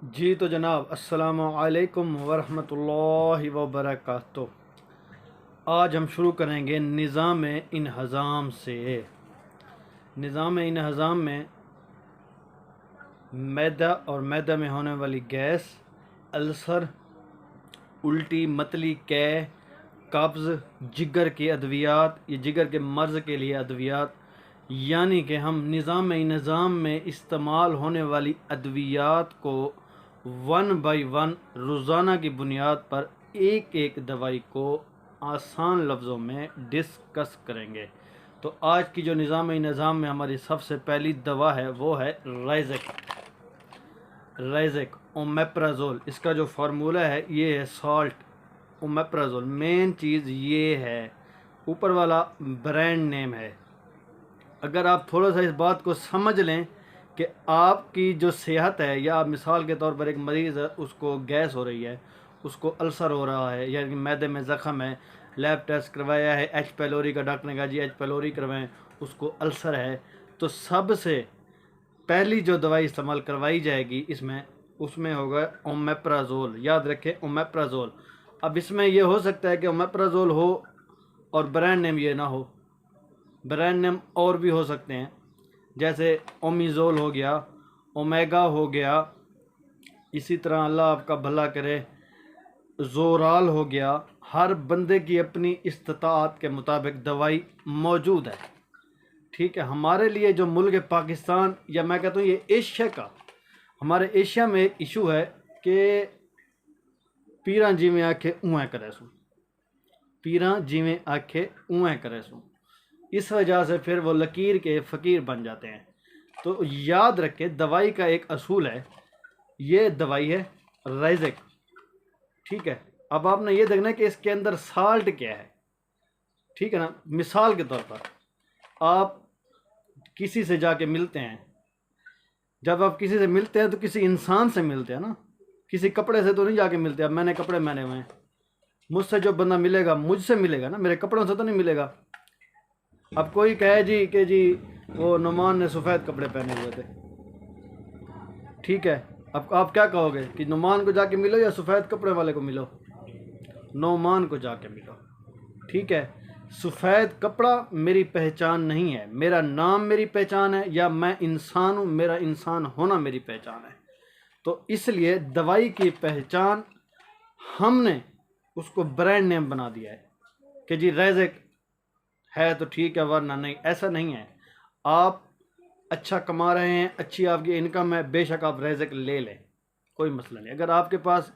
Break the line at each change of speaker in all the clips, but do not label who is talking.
जी तो जनाब अस्सलामु अलैकुम वरहमतुल्लाहि वबरकातुहू। आज हम शुरू करेंगे निज़ाम इन्हज़ाम से। निज़ाम इन्हज़ाम में मैदा और मैदा में होने वाली गैस, अल्सर, उल्टी, मतली, कै, कब्ज़, जिगर के अद्वियात, ये जिगर के मर्ज़ के लिए अद्वियात, यानी कि हम निज़ाम इन्हज़ाम में इस्तेमाल होने वाली अद्वियात को वन बाई वन रोज़ाना की बुनियाद पर एक एक दवाई को आसान लफ्ज़ों में डिस्कस करेंगे। तो आज की जो निज़ाम इन्हज़ाम में हमारी सबसे पहली दवा है वो है राइज़ेक ओमेप्राज़ोल। इसका जो फार्मूला है ये है सॉल्ट ओमेप्राज़ोल। मेन चीज़ ये है, ऊपर वाला ब्रांड नेम है। अगर आप थोड़ा सा इस बात को समझ लें कि आपकी जो सेहत है, या मिसाल के तौर पर एक मरीज़ है, उसको गैस हो रही है, उसको अल्सर हो रहा है, या मैदे में ज़ख़म है, लैब टेस्ट करवाया है, एच पेलोरी का, डॉक्टर ने कहा जी एच पेलोरी करवाएं, उसको अल्सर है, तो सबसे पहली जो दवाई इस्तेमाल करवाई जाएगी इसमें, उसमें होगा ओमेप्राज़ोल। याद रखें, ओमेप्राज़ोल। अब इसमें यह हो सकता है कि ओमेप्राज़ोल हो और ब्रांड नेम ये ना हो। ब्रांड नेम और भी हो सकते हैं, जैसे ओमिज़ोल हो गया, ओमेगा हो गया, इसी तरह अल्लाह आपका भला करे ज़ोराल हो गया। हर बंदे की अपनी इस्तिताअत के मुताबिक दवाई मौजूद है। ठीक है, हमारे लिए जो मुल्क है पाकिस्तान, या मैं कहता हूँ ये एशिया का, हमारे एशिया में एक इशू है कि पीरा जी में आखे ऊँ करे सूँ, पीरा जी में आखे ऊँ करे सूँ। इस वजह से फिर वो लकीर के फ़कीर बन जाते हैं। तो याद रखें, दवाई का एक असूल है, ये दवाई है राइज़ेक। ठीक है, अब आपने ये देखना है कि इसके अंदर साल्ट क्या है। ठीक है ना, मिसाल के तौर पर आप किसी से जाके मिलते हैं, जब आप किसी से मिलते हैं तो किसी इंसान से मिलते हैं ना, किसी कपड़े से तो नहीं जाके मिलते। अब मैंने कपड़े पहने हुए हैं, मुझसे जो बंदा मिलेगा मुझसे मिलेगा ना, मेरे कपड़ों से तो नहीं मिलेगा। अब कोई कहे जी कि जी वो नुमान ने सफ़ेद कपड़े पहने हुए थे, ठीक है, अब आप क्या कहोगे कि नुमान को जाके मिलो या सफ़ेद कपड़े वाले को मिलो? नुमान को जाके मिलो। ठीक है, सफ़ेद कपड़ा मेरी पहचान नहीं है, मेरा नाम मेरी पहचान है, या मैं इंसान हूँ, मेरा इंसान होना मेरी पहचान है। तो इसलिए दवाई की पहचान हमने उसको ब्रांड नेम बना दिया है कि जी राइज़ेक है तो ठीक है, वरना नहीं। ऐसा नहीं है। आप अच्छा कमा रहे हैं, अच्छी आपकी इनकम है, बेशक आप राइज़ेक ले लें, कोई मसला नहीं। अगर आपके पास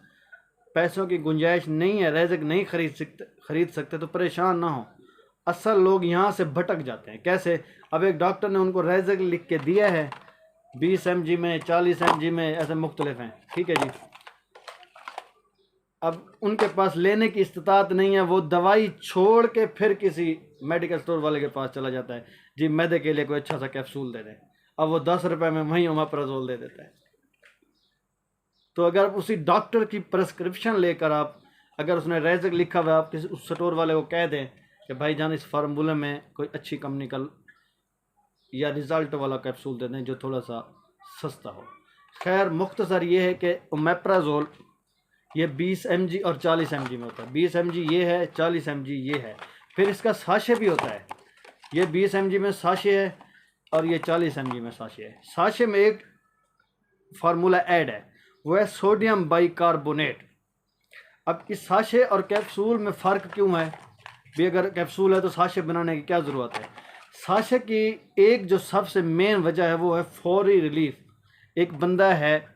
पैसों की गुंजाइश नहीं है, राइज़ेक नहीं खरीद सकते तो परेशान ना हो। असल लोग यहाँ से भटक जाते हैं। कैसे? अब एक डॉक्टर ने उनको राइज़ेक लिख के दिया है, 20 mg में, 40 mg में, ऐसे मुख्तलिफ हैं। ठीक है जी, अब उनके पास लेने की इस्तिताअत नहीं है, वो दवाई छोड़ के फिर किसी मेडिकल स्टोर वाले के पास चला जाता है, जी मैदे के लिए कोई अच्छा सा कैप्सूल दे दें। अब वो 10 रुपये में वहीं ओमेप्राज़ोल दे देता है। तो अगर उसी डॉक्टर की प्रेस्क्रिप्शन लेकर आप, अगर उसने राइज़ेक लिखा हुआ है, आप किसी उस स्टोर वाले को कह दें कि भाईजान इस फार्मूले में कोई अच्छी कंपनी का या रिज़ल्ट वाला कैप्सूल दे दें जो थोड़ा सा सस्ता हो। खैर, मुख्तसर ये है कि ओमेप्राज़ोल ये 20 mg और 40 mg में होता है। 20 mg ये है, 40 mg ये है। फिर इसका साशे भी होता है, ये 20 mg में साशे है और ये 40 mg में साशे है। साशे में एक फार्मूला ऐड है, वो है सोडियम बाइकार्बोनेट। अब इस साशे और कैप्सूल में फ़र्क क्यों है भी? अगर कैप्सूल है तो साशे बनाने की क्या ज़रूरत है? साशे की एक जो सबसे मेन वजह है वो है फौरी रिलीफ। एक बंदा है,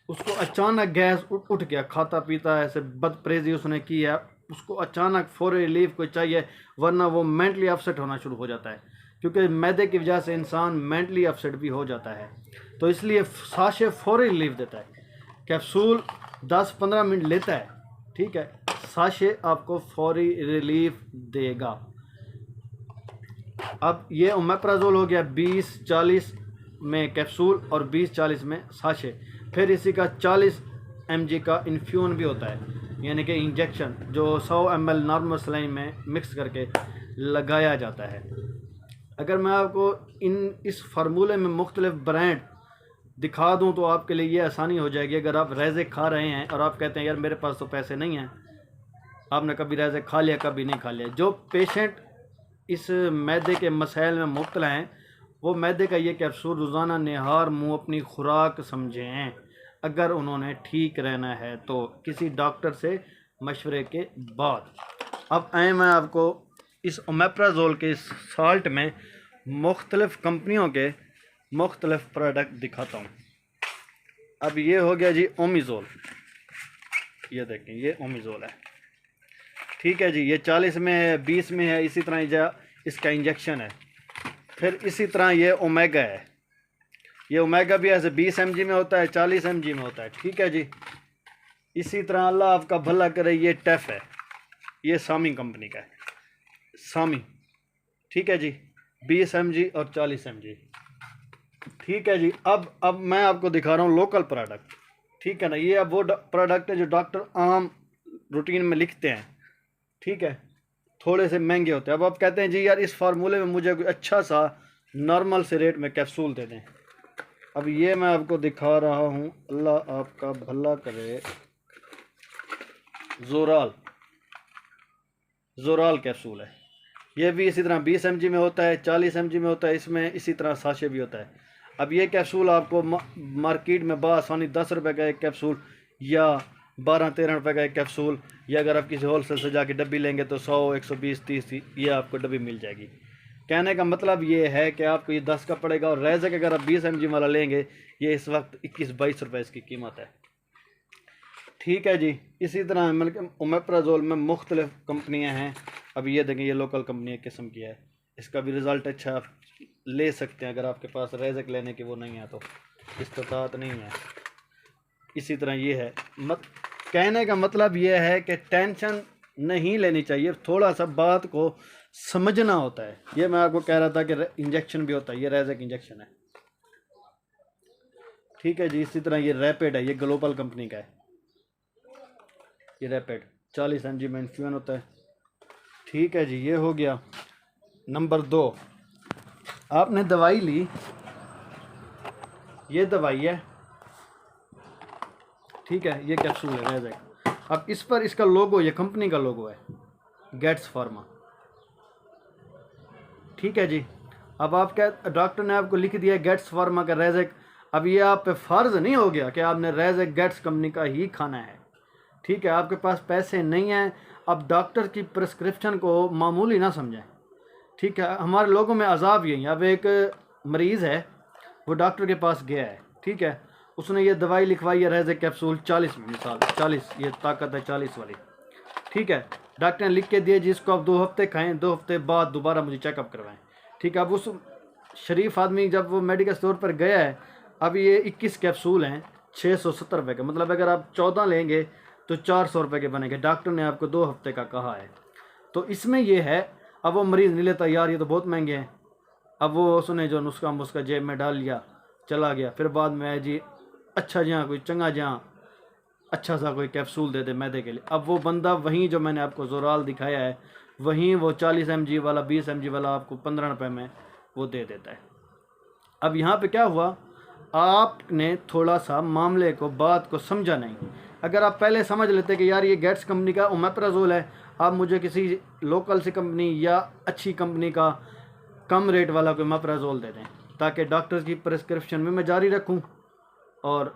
उसको अचानक गैस उठ गया, खाता पीता ऐसे बदपरहेज़ी उसने की है, उसको अचानक फौरी रिलीफ को चाहिए, वरना वो मेंटली अपसेट होना शुरू हो जाता है, क्योंकि मैदे की वजह से इंसान मेंटली अपसेट भी हो जाता है। तो इसलिए साशे फौरी रिलीफ देता है, कैप्सूल 10-15 मिनट लेता है। ठीक है, साशे आपको फौरी रिलीफ देगा। अब ये ओमेप्राज़ोल हो गया 20-40 में कैप्सूल और 20-40 में साशे। फिर इसी का 40 mg का इन्फ्यून भी होता है, यानी कि इंजेक्शन, जो 100 ml नॉर्मल सलाइन में मिक्स करके लगाया जाता है। अगर मैं आपको इस फार्मूले में मुख्तलिफ ब्रांड दिखा दूं तो आपके लिए ये आसानी हो जाएगी। अगर आप रेज़े खा रहे हैं और आप कहते हैं यार मेरे पास तो पैसे नहीं हैं, आपने कभी रेज़े खा लिया कभी नहीं खा लिया। जो पेशेंट इस मैदे के मसाइल में मुब्तला हैं वो मैदे का ये कैप्सूल रोज़ाना निहार मुँह अपनी खुराक समझें। अगर उन्होंने ठीक रहना है तो किसी डॉक्टर से मशवरे के बाद। अब आए मैं आपको इस ओमेप्राज़ोल के साल्ट में मुख्तलिफ़ कंपनियों के मुख्तलिफ़ प्रोडक्ट दिखाता हूँ। अब ये हो गया जी ओमिज़ोल, ये देखें ये ओमिज़ोल है, ठीक है जी। ये 40 में है, 20 में है, इसी तरह इसका इंजेक्शन है। फिर इसी तरह ये ओमेगा है, ये ओमेगा भी ऐसे 20 mg में होता है, 40 mg में होता है, ठीक है जी। इसी तरह अल्लाह आपका भला करे ये टेफ है, ये सामी कंपनी का है, सामी, ठीक है जी, 20 mg और 40 mg, ठीक है जी। अब मैं आपको दिखा रहा हूँ लोकल प्रोडक्ट, ठीक है ना। ये अब वो प्रोडक्ट है जो डॉक्टर आम रूटीन में लिखते हैं, ठीक है, थोड़े से महंगे होते हैं। अब आप कहते हैं जी यार इस फार्मूले में मुझे कोई अच्छा सा नॉर्मल से रेट में कैप्सूल दे दें। अब ये मैं आपको दिखा रहा हूँ, अल्लाह आपका भला करे, जोराल कैप्सूल है। ये भी इसी तरह 20 mg में होता है, 40 mg में होता है, इसमें इसी तरह साशे भी होता है। अब ये कैप्सूल आपको मार्केट में बआसानी 10 रुपये का एक कैप्सूल या 12-13 रुपये का एक कैप्सूल, या अगर आप किसी होलसेल से जाके डब्बी लेंगे तो 100, 120, 30 ये आपको डब्बी मिल जाएगी। कहने का मतलब ये है कि आपको ये 10 का पड़ेगा। और रेज़े का अगर आप 20 mg वाला लेंगे ये इस वक्त 21-22 रुपये इसकी कीमत है, ठीक है जी। इसी तरह मतलब ओमेप्राज़ोल में मुख्तलिफ कंपनियां हैं। अब ये देखें ये लोकल कंपनी एक किस्म की है, इसका भी रिज़ल्ट अच्छा आप ले सकते हैं अगर आपके पास रेज़क लेने की वो नहीं है तो, इस्तात नहीं है। इसी तरह ये है। कहने का मतलब ये है कि टेंशन नहीं लेनी चाहिए, थोड़ा सा बात को समझना होता है। ये मैं आपको कह रहा था कि इंजेक्शन भी होता है, ये रेज़क इंजेक्शन है, ठीक है जी। इसी तरह ये रैपिड है, ये ग्लोबल कंपनी का है, ये रैपिड 40 mg में इन्फ्यूजन होता है, ठीक है जी। ये हो गया नंबर 2। आपने दवाई ली, ये दवाई है, ठीक है, ये कैप्सूल है रेज़क। अब इस पर इसका लोगो, ये कंपनी का लोगो है, गेट्स फार्मा, ठीक है जी। अब आप क्या, डॉक्टर ने आपको लिख दिया गेट्स फार्मा का रेज़क। अब ये आप पे फ़र्ज़ नहीं हो गया कि आपने रेज़क गेट्स कंपनी का ही खाना है, ठीक है। आपके पास पैसे नहीं हैं, अब डॉक्टर की प्रिस्क्रिप्शन को मामूली ना समझें, ठीक है। हमारे लोगों में अजाब यही। अब एक मरीज़ है, वो डॉक्टर के पास गया है, ठीक है, उसने ये दवाई लिखवाई है रेज़क कैप्सूल 40 में, मिसाल 40, ये ताकत है 40 वाली, ठीक है। डॉक्टर ने लिख के दिया जी इसको आप 2 हफ्ते खाएं, 2 हफ्ते बाद दोबारा मुझे चेकअप करवाएं, ठीक है। अब उस शरीफ आदमी जब वो मेडिकल स्टोर पर गया है, अब ये 21 कैप्सूल हैं 670 रुपये के, मतलब अगर आप 14 लेंगे तो 400 रुपये के बनेंगे। डॉक्टर ने आपको 2 हफ्ते का कहा है, तो इसमें ये है। अब वो मरीज़ नहीं लेता, यार ये तो बहुत महंगे हैं। अब वो उसने जो नुस्खा मुस्का जेब में डाल लिया, चला गया। फिर बाद में है जी अच्छा जहाँ कोई चंगा जहाँ अच्छा सा कोई कैप्सूल दे दे मैदे के लिए। अब वो बंदा वहीं जो मैंने आपको जोराल दिखाया है, वहीं वो 40 mg वाला 20 mg वाला आपको 15 रुपये में वो दे देता है। अब यहाँ पे क्या हुआ, आपने थोड़ा सा मामले को, बात को समझा नहीं। अगर आप पहले समझ लेते कि यार ये गेट्स कंपनी का ओमेप्राज़ोल है, आप मुझे किसी लोकल सी कंपनी या अच्छी कंपनी का कम रेट वाला कोई ओमेप्राज़ोल दे दें, ताकि डॉक्टर की प्रिस्क्रिप्शन में मैं जारी रखूं और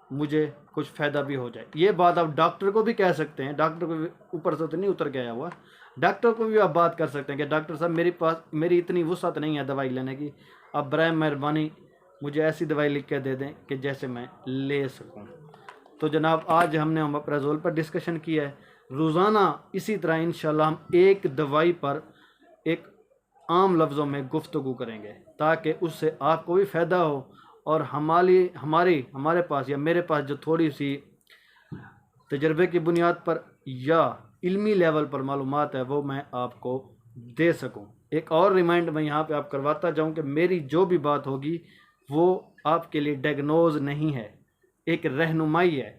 मुझे कुछ फ़ायदा भी हो जाए। ये बात आप डॉक्टर को भी कह सकते हैं, डॉक्टर को ऊपर से तो नहीं उतर के आया हुआ, डॉक्टर को भी आप बात कर सकते हैं कि डॉक्टर साहब मेरी इतनी वुसअत नहीं है दवाई लेने की, आप बराए मेहरबानी मुझे ऐसी दवाई लिख के दे दें कि जैसे मैं ले सकूं। तो जनाब आज हमने ओमेप्राज़ोल पर डिस्कशन किया है। रोज़ाना इसी तरह इंशाल्लाह हम एक दवाई पर एक आम लफ्ज़ों में गुफ्तगू करेंगे, ताकि उससे आपको भी फ़ायदा हो और हमारे पास या मेरे पास जो थोड़ी सी तजर्बे की बुनियाद पर या इल्मी लेवल पर मालूमात है वो मैं आपको दे सकूं। एक और रिमाइंड मैं यहाँ पे आप करवाता जाऊँ कि मेरी जो भी बात होगी वो आपके लिए डायग्नोज नहीं है, एक रहनुमाई है,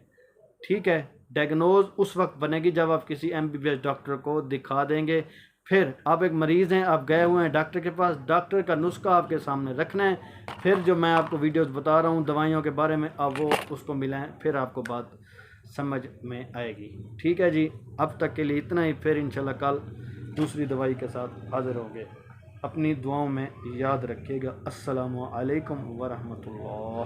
ठीक है। डायग्नोज उस वक्त बनेगी जब आप किसी MBBS डॉक्टर को दिखा देंगे, फिर आप एक मरीज़ हैं, आप गए हुए हैं डॉक्टर के पास, डॉक्टर का नुस्खा आपके सामने रखना है, फिर जो मैं आपको वीडियोस बता रहा हूँ दवाइयों के बारे में, आप वो उसको मिलाएं, फिर आपको बात समझ में आएगी। ठीक है जी, अब तक के लिए इतना ही, फिर इंशाल्लाह कल दूसरी दवाई के साथ हाज़िर होंगे। अपनी दुआओं में याद रखिएगा। अस्सलामु अलैकुम व रहमतुल्लाह।